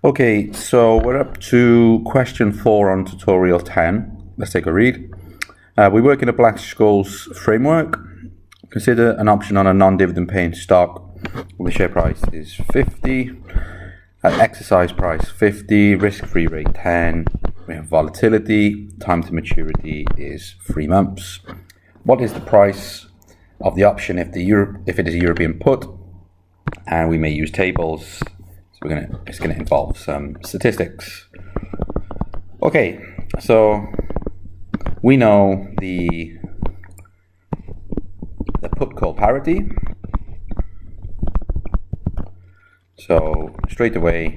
Okay, so we're up to question 4 on tutorial 10. Let's take a read. We work in a Black-Scholes framework. Consider an option on a non-dividend paying stock. The share price is 50, exercise price 50, risk-free rate 10. We have volatility, time to maturity is 3 months. What is the price of the option if it is a European put? And we may use tables. So it's gonna involve some statistics. Okay, so we know the put call parity. So straight away,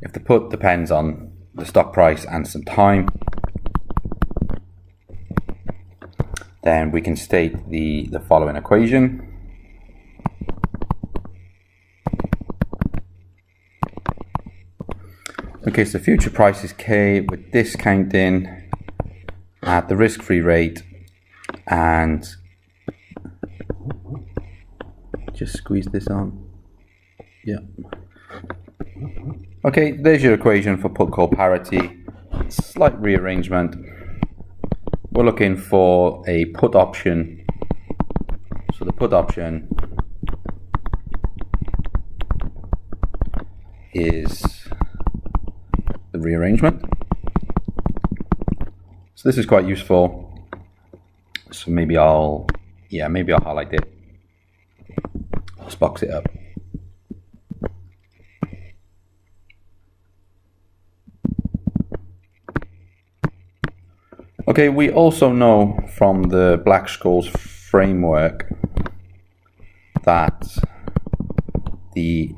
if the put depends on the stock price and some time, then we can state the following equation. Okay, so future price is K with discounting at the risk-free rate, and just squeeze this on. Yeah. Okay, there's your equation for put call parity. Slight rearrangement. We're looking for a put option. So the put option is the rearrangement. So this is quite useful. So maybe I'll highlight it. Let's box it up. Okay, we also know from the Black-Scholes framework that the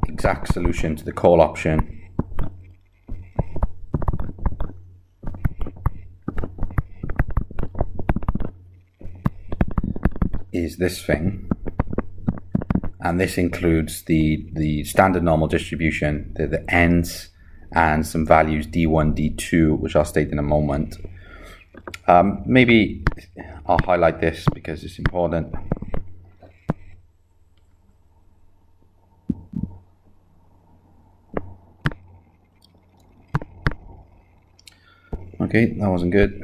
exact solution to the call option is this thing, and this includes the standard normal distribution, the ends, and some values D1, D2, which I'll state in a moment. Maybe I'll highlight this because it's important. Okay, that wasn't good.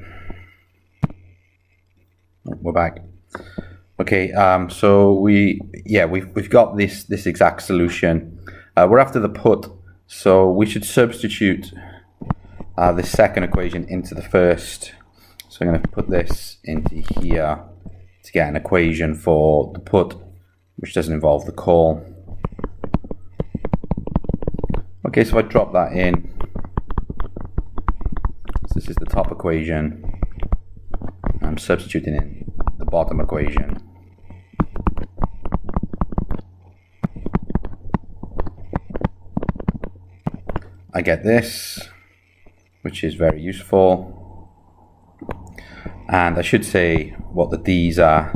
We're back. Okay, so we've got this exact solution. We're after the put, so we should substitute the second equation into the first. So I'm going to put this into here to get an equation for the put, which doesn't involve the call. Okay, so I drop that in. So this is the top equation. I'm substituting in the bottom equation. I get this, which is very useful. And I should say what the D's are.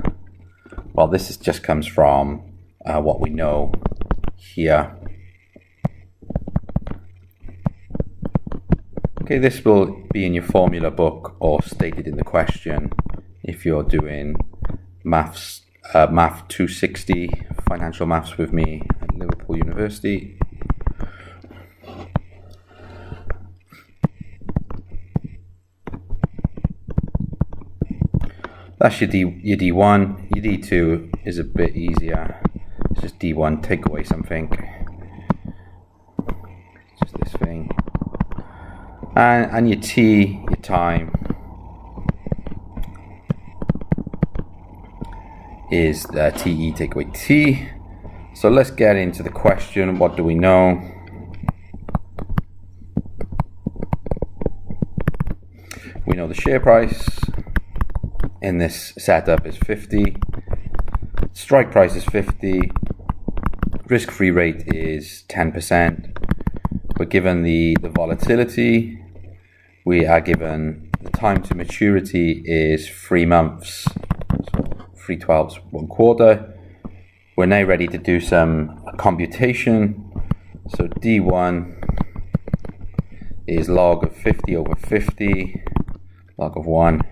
Well, this just comes from what we know here. Okay, this will be in your formula book or stated in the question if you're doing maths, Math 260, financial maths with me at Liverpool University. That's your D1. Your D2 is a bit easier. It's just D1, take away something. Just this thing. And your T, your time, is TE, take away T. So let's get into the question. What do we know? We know the share price in this setup is 50, strike price is 50, risk-free rate is 10%. We're given the volatility, we are given the time to maturity is 3 months, so 3 twelfths, 1 quarter. We're now ready to do some computation. So D1 is log of 50 over 50, log of 1,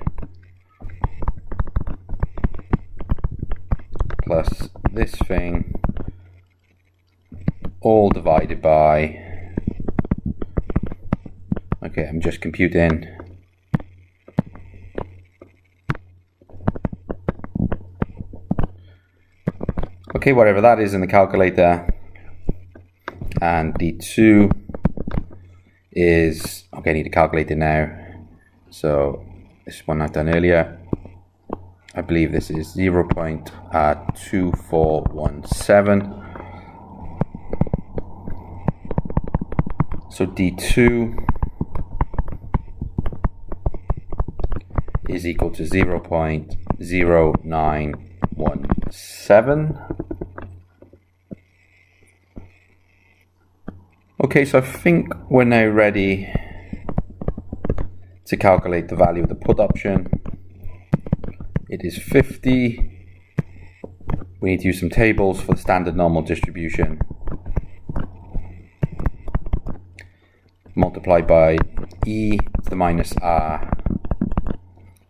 plus this thing all divided by, okay, I'm just computing, okay, whatever that is in the calculator, and D2 is, okay, I need to calculate it now, so this one I've done earlier, I believe this is 0.2417. So D2 is equal to 0.0917. Okay, so I think we're now ready to calculate the value of the put option. It is 50. We need to use some tables for the standard normal distribution. Multiplied by e to the minus r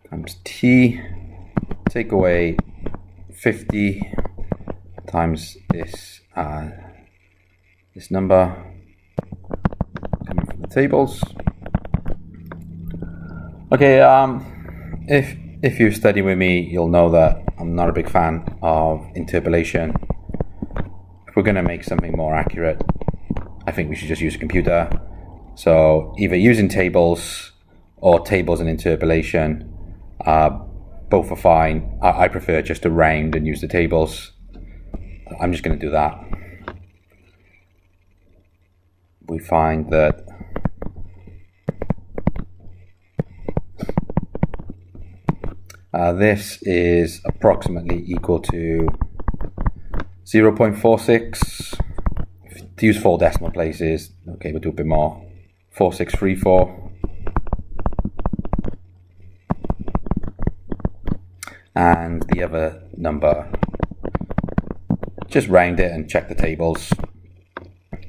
times t. Take away 50 times this number coming from the tables. Okay, if you study with me, you'll know that I'm not a big fan of interpolation. If we're going to make something more accurate, I think we should just use a computer. So either using tables or tables and interpolation, both are fine. I prefer just to round and use the tables. I'm just going to do that. We find that this is approximately equal to 0.46. To use 4 decimal places, okay, we'll do a bit more. 4634. And the other number, just round it and check the tables.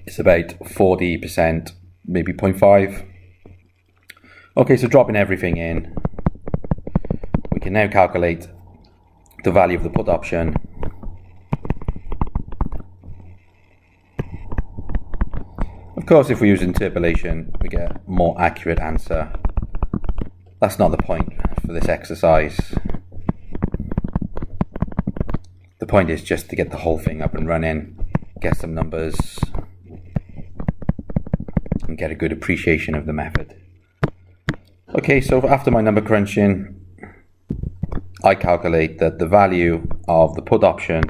It's about 40%, maybe 0.5. Okay, so dropping everything in, we can now calculate the value of the put option. Of course, if we use interpolation, we get a more accurate answer. That's not the point for this exercise. The point is just to get the whole thing up and running, get some numbers, and get a good appreciation of the method. Okay, so after my number crunching, I calculate that the value of the put option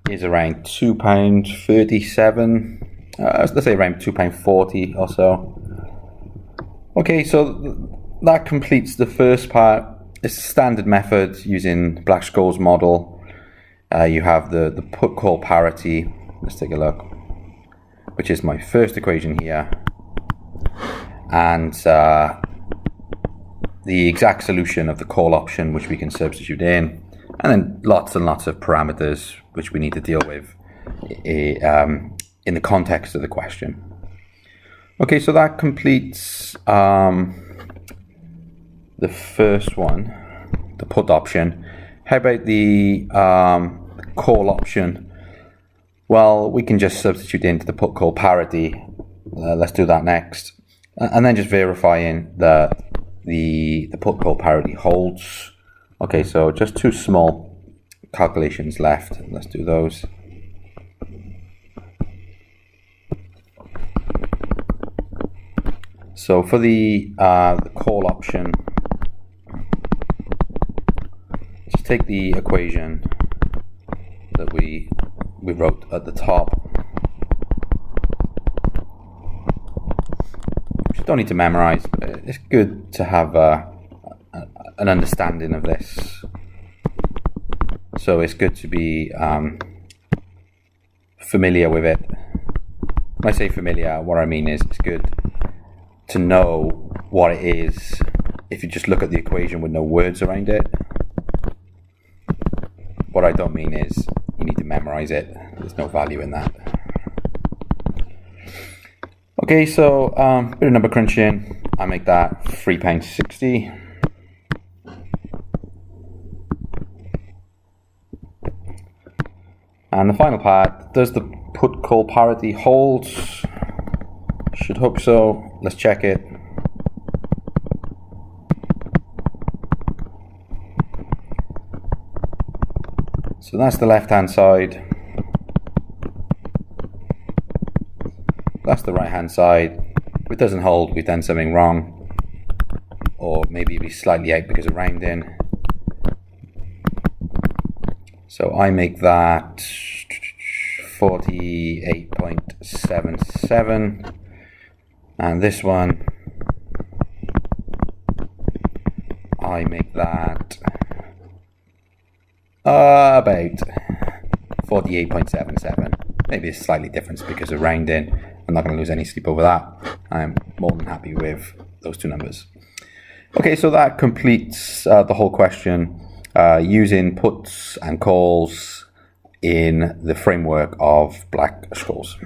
is around £2.37. Let's say around £2.40 or so. Okay, so that completes the first part. It's a standard method using Black-Scholes model. You have the put call parity. Let's take a look, which is my first equation here, and the exact solution of the call option, which we can substitute in, and then lots and lots of parameters which we need to deal with in the context of the question. Okay, so that completes the first one, the put option. How about the call option? Well, we can just substitute into the put call parity. Let's do that next, and then just verifying that the put call parity holds. Okay, so just 2 small calculations left. Let's do those. So for the call option, just take the equation that we wrote at the top. Which you don't need to memorize, but it's good to have an understanding of this. So it's good to be familiar with it. When I say familiar, what I mean is it's good to know what it is if you just look at the equation with no words around it. What I don't mean is you need to memorize it. There's no value in that. Okay, so bit of number crunching. I make that £3.60. And the final part, does the put call parity holds. Should hope so. Let's check it. So that's the left hand side. That's the right hand side. If it doesn't hold, we've done something wrong. Or maybe we slightly out because of rounding. So I make that 48.77. And this one, I make that about 48.77. Maybe it's slightly different because of rounding. I'm not going to lose any sleep over that. I'm more than happy with those two numbers. Okay, so that completes the whole question using puts and calls in the framework of Black-Scholes.